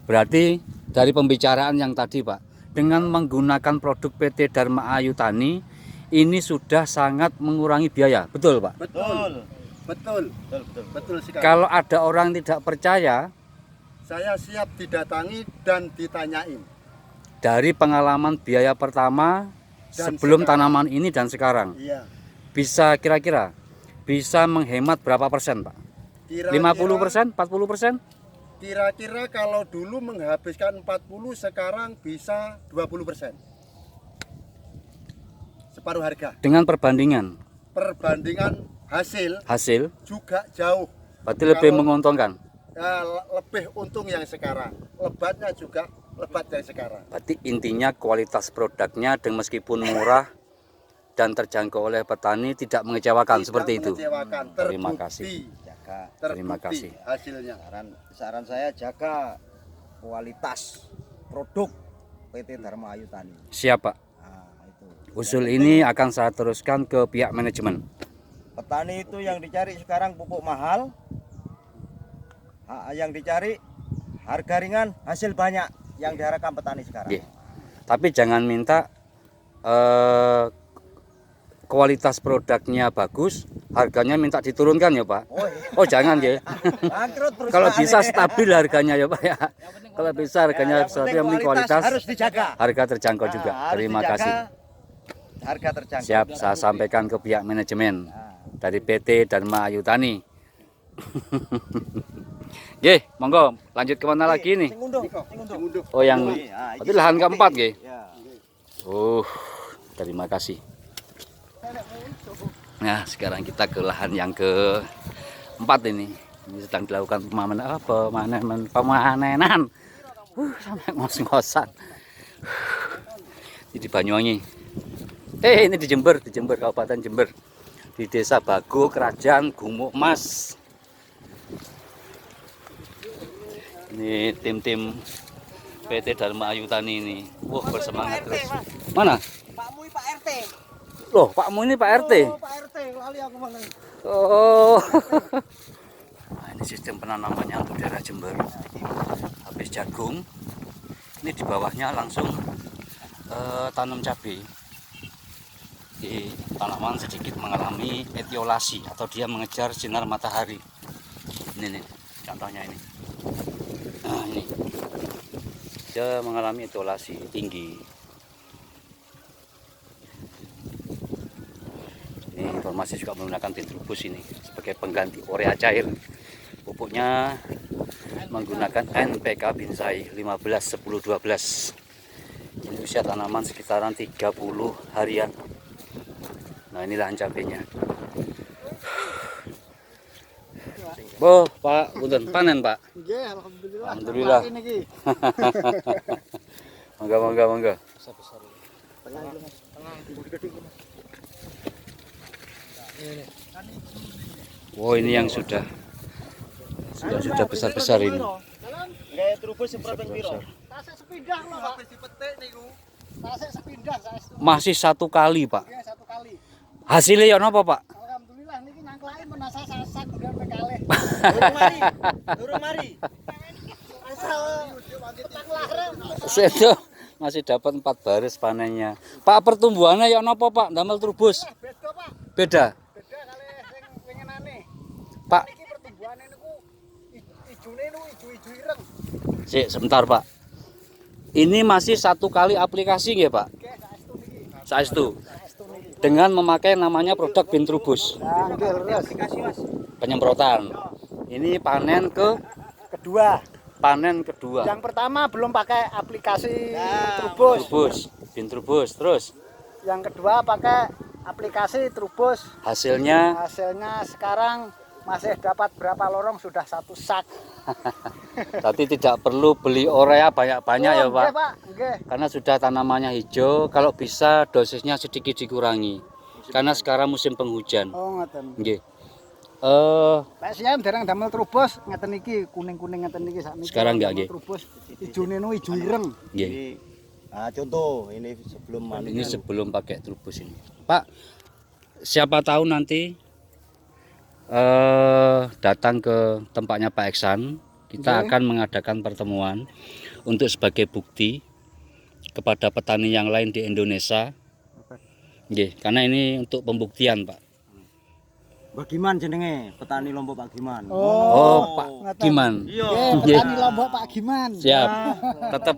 Berarti dari pembicaraan yang tadi Pak, dengan menggunakan produk PT Dharma Ayu Tani ini sudah sangat mengurangi biaya, betul Pak? Betul sekali. Kalau ada orang tidak percaya, Saya siap didatangi dan ditanyain. dari pengalaman biaya pertama Dan sebelum sekarang. tanaman ini dan sekarang, Iya. bisa kira-kira bisa menghemat berapa persen Pak? 50%, 40%? Kira-kira kalau dulu menghabiskan 40, sekarang bisa 20%. Separuh harga. Dengan perbandingan Perbandingan hasil juga jauh. berarti lebih Kalau- menguntungkan. Lebih untung yang sekarang. Lebatnya juga lebat dari sekarang. Berarti intinya kualitas produknya dan meskipun murah dan terjangkau oleh petani tidak mengecewakan. Tidak seperti itu. mengecewakan. Terima Terbukti. kasih. Terima kasih. Hasilnya. Saran saya jaga kualitas produk PT Dharma Ayu Tani. Siap Pak. Nah, itu. Usul ini akan saya teruskan ke pihak manajemen. Petani itu yang dicari sekarang pupuk mahal, yang dicari harga ringan, hasil banyak yang diharapkan petani sekarang. Nggih. Tapi jangan minta kualitas produknya bagus, harganya minta diturunkan ya Pak. Oh, iya. Oh jangan ya. Bangkrut perusahaan Kalau bisa ini. stabil harganya ya Pak ya. Kalau bisa harganya stabil, yang penting kualitas, harus dijaga. harga terjangkau juga. Nah, harus Terima dijaga, kasih. Harga terjangkau. Siap, saya sampaikan ke pihak manajemen dari PT Dharma Ayu Tani. Nggih, monggo lanjut kemana lagi nih? Sing unduh. Oh yang Nah, berarti lahan keempat nggih. Ya. Terima kasih. Nah, sekarang kita ke lahan yang keempat ini. Ini sedang dilakukan pemanenan. Sampai ngos-ngosan. Ini di Banyuwangi. Ini di Jember, Kabupaten Jember. Di Desa Bago, Kerajaan Gumuk Mas. Ini tim-tim PT Dharma Ayu Tani ini. Wah, bersemangat terus. Mana? Pakmu Pak RT. Loh, Pakmu ini Pak RT. Oh, Pak RT, lali aku mana. Oh. Nah, ini sistem penanamannya untuk daerah Jember. Habis jagung, ini di bawahnya langsung tanam cabai. Di tanaman sedikit mengalami etiolasi atau dia mengejar sinar matahari. Ini nih, contohnya ini. Nah, ini. Dia mengalami etiolasi tinggi. Ini informasi juga menggunakan Bintrubus ini sebagai pengganti urea cair. Pupuknya menggunakan NPK Binsai 15 10 12. Ini usia tanaman sekitaran 30 harian. Nah, ini lahan cabenya. Boh, Pak, punten panen, Pak. Nggih, alhamdulillah. Alhamdulillah. Monggo. Oh, ini yang sudah besar-besar ini. Gaya trubus semprot ping piro? Tasik sepindah lho, Pak. Habis dipetik niku. Tasik sepindah saestu. Masih satu kali, Pak. Nggih, satu kali. Hasilnya ya napa, Pak? Alhamdulillah niki nangklake menasa sasak udah pekalih. Durung mari. Asal petang larang. Sedo masih dapat 4 baris panennya. Pak, pertumbuhannya ya napa, Pak? Damel trubus. Beda, Pak. Beda. Beda kali sing pengenane. Pak, Niki pertumbuhane niku ijune niku ijo-ijo ireng. sik sebentar, Pak. Ini masih satu kali aplikasi nggih, Pak? Nggih, saestu niki. Saestu. Saestu niki. Dengan memakai namanya produk Bintrubus. Nah, nggih leres. Kasih Mas. Penyemprotan. Ini panen Kedua. kedua. Yang pertama belum pakai aplikasi Trubus. Bintrubus. Terus Yang kedua pakai aplikasi Trubus. hasilnya Hasilnya sekarang masih dapat berapa lorong sudah 1 sak. berarti tidak perlu beli urea banyak-banyak ya, Pak. Nggih, Pak. Nggih. Karena sudah tanamannya hijau, kalau bisa dosisnya sedikit dikurangi. Karena sekarang musim penghujan. Oh, ngoten. Nggih. Pak siam dereng damel Trubus ngeten iki kuning-kuning ngeten iki sakniki. Sekarang enggak, nggih. Trubus ijone nu ijo ireng. Nggih. Ini contoh ini sebelum Ini sebelum pakai trubus ini. Pak, siapa tahu nanti datang ke tempatnya Pak Eksan kita akan mengadakan pertemuan untuk sebagai bukti kepada petani yang lain di Indonesia. Nggih, karena ini untuk pembuktian, Pak. Pak Giman jenenge, petani Lombok Pak Giman. Oh, Pak Giman. Iya, Nggih. petani Lombok Pak Giman. Siap. Tetap.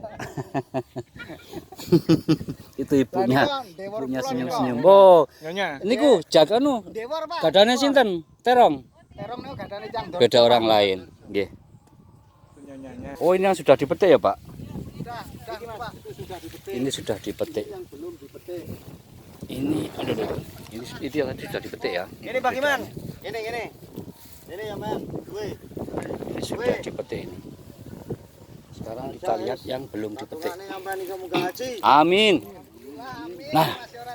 Itu ibunya. Ibunya senyum-senyum. Oh, niku jaganu. Dewar Pak. Gadane sinten? Terong. Terong niku gadane cangdol. Beda orang lain. Nggih. Oh, ini yang sudah dipetik ya, Pak? Sudah, Pak. Itu sudah dipetik. Ini sudah dipetik. Yang belum dipetik. Ini aduh. Ini yang tadi sudah dipetik ya. Ini Pak Giman. Ini. Ini ya, Man. Wih. Ini sudah dipetik ini. Sekarang kita lihat yang belum dipetik. Amin. Nah,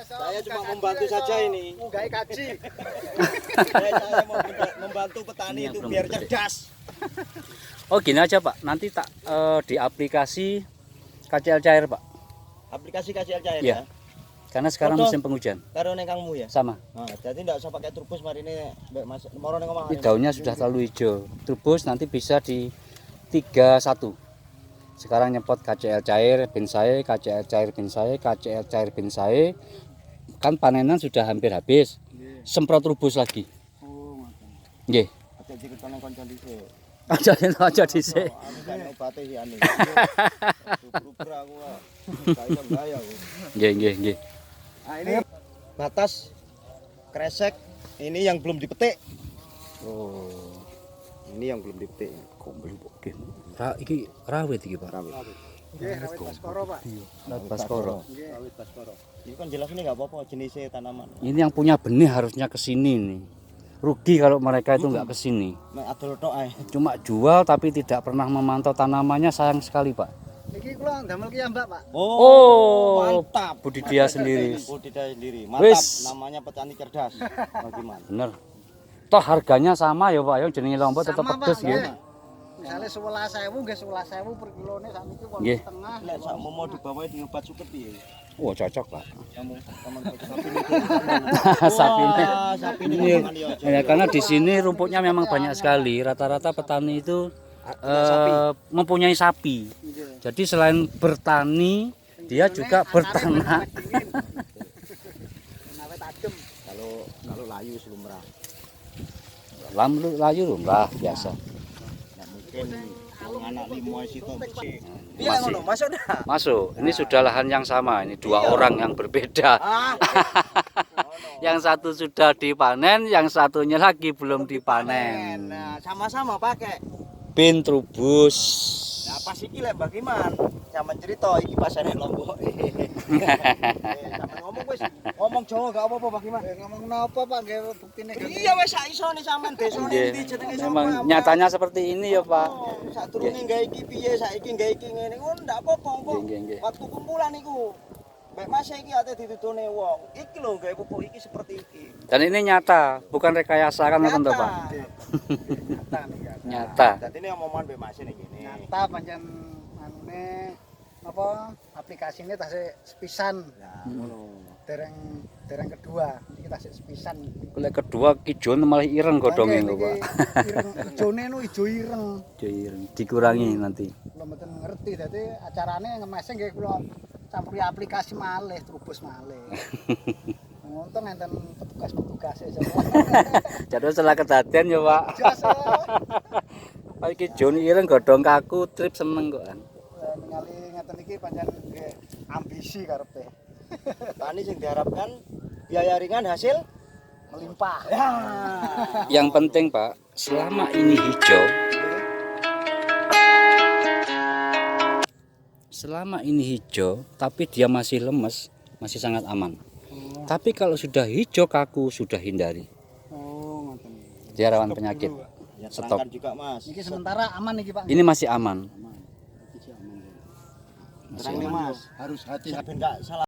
Saya cuma membantu saja ini. Mugai kaji. Saya mau membantu petani Ini yang itu belum biar dipetik. cerdas. oh gini aja Pak. Nanti tak di aplikasi KCL cair Pak. Aplikasi KCL cair Iya. ya. Karena sekarang Foto. musim penghujan. Karo ning kangmu ya. Sama. Nah, jadi enggak usah pakai turbus mari ini Mbak Mas. Moro ning omah. Ini daunnya sudah terlalu hijau. Turbus nanti bisa di 31. Sekarang nyepot KCL cair bensae, KCL cair bensae, KCL cair bensae. Kan panenan sudah hampir habis. Semprot turbus lagi. Oh, ngoten. Nggih. Aja dikon nang kanca dhisik. Aja dhisik. Aku kan obate si anu. Super aku. Kayak bahaya aku. Nggih. Nah, ini batas kresek ini yang belum dipetik. Oh, Ini yang belum dipetik. kok belum oke. Iki rawit iki, Pak. Rawit. Nggih, rawit Baskoro, Pak. Rawit Baskoro. Nggih. Rawit Baskoro. Ini kan jelas ini enggak apa-apa jenisnya tanaman. Ini yang punya benih harusnya ke sini nih. Rugi kalau mereka itu nggak ke sini. Mek adol tok ae. Cuma jual tapi tidak pernah memantau tanamannya, sayang sekali, Pak. Niki kula ndamel ki Mbak, Pak. Oh, mantap. budidaya sendiri. Budidaya sendiri. Mantap. Wis. Namanya petani cerdas. Bagaimana? Bener. Toh harganya sama ya, Pak. Ya jenenge Lombok tetap Sama, pedes Pak, ya. nggih. Misale 11.000 nggih 11.000 per kilone sakniki Nggih. 8,5. Lek sakmu mau dibawa di obat suket piye? Oh, cocok, Pak. Kamu sapi Sapi ini. sapi ini Ini, makan ya. ya, karena di sini rumputnya memang banyak sekali. Rata-rata petani itu mempunyai sapi. Nggih. Jadi selain bertani, dia juga berternak. Menawi tajem. Kalau layu lumrah. Layu lumrah biasa. Nah, mungkin anak limo situ bersih. Iya, ngono, masuk dah. Masuk. Ini sudah lahan yang sama. Ini dua orang yang berbeda. Ah, Yang satu sudah dipanen, yang satunya lagi belum dipanen. Nah, sama-sama pakai. Bin trubus. Nah, pas iki lek bagaimana? Sampeyan cerita iki pasane Lombok. Sampeyan ngomong wis, ngomong Jawa gak apa-apa bagaimana? Ngomong napa Pak nggih buktine Iya wis sak isone sampean desane Nggih. ndi jenenge Memang nyatanya seperti ini ya, Pak. Sak turune gawe iki piye, saiki gawe iki ngene. Oh, ndak apa-apa kok. Nggih. Waktu kumpulan iku Mek Mas iki ate ditutune wong. Iki lho gawe pupuk iki seperti iki. Dan ini nyata, bukan rekayasa kan ngoten to, Pak. nyata niki. Nyata. Dadi ini omongan Mbak Mas ning kene. Nyata pancen anune apa aplikasine tasih sepisan. Nah, ngono. Dereng kedua iki tasih sepisan. Lek kedua kijon malah ireng godhonge lho, Pak. Ireng ijone nu ijo ireng. Jo ireng. Dikurangi nanti. Kula mboten ngerti dadi acarane ngemese nggih kula campuri aplikasi malih trubus malih. Untung enten petugas-petugas Jadwal salah kedadian ya, Pak. Jasa. Pak iki jon ireng godhong kaku trip seneng kok. Ningali ngeten iki pancen nggih ambisi karepe. Petani sing diharapkan biaya ringan hasil Melimpah. ya. Yang penting, Pak, selama ini hijau, tapi dia masih lemes, masih sangat aman. Tapi kalau sudah hijau kaku, sudah hindari. Oh, ngoten. Dia rawan penyakit. Ya, Stop. terangkan juga Mas. Niki sementara aman niki Pak. Ini masih aman. Terang nih Mas. Harus hati-hati. Ben enggak salah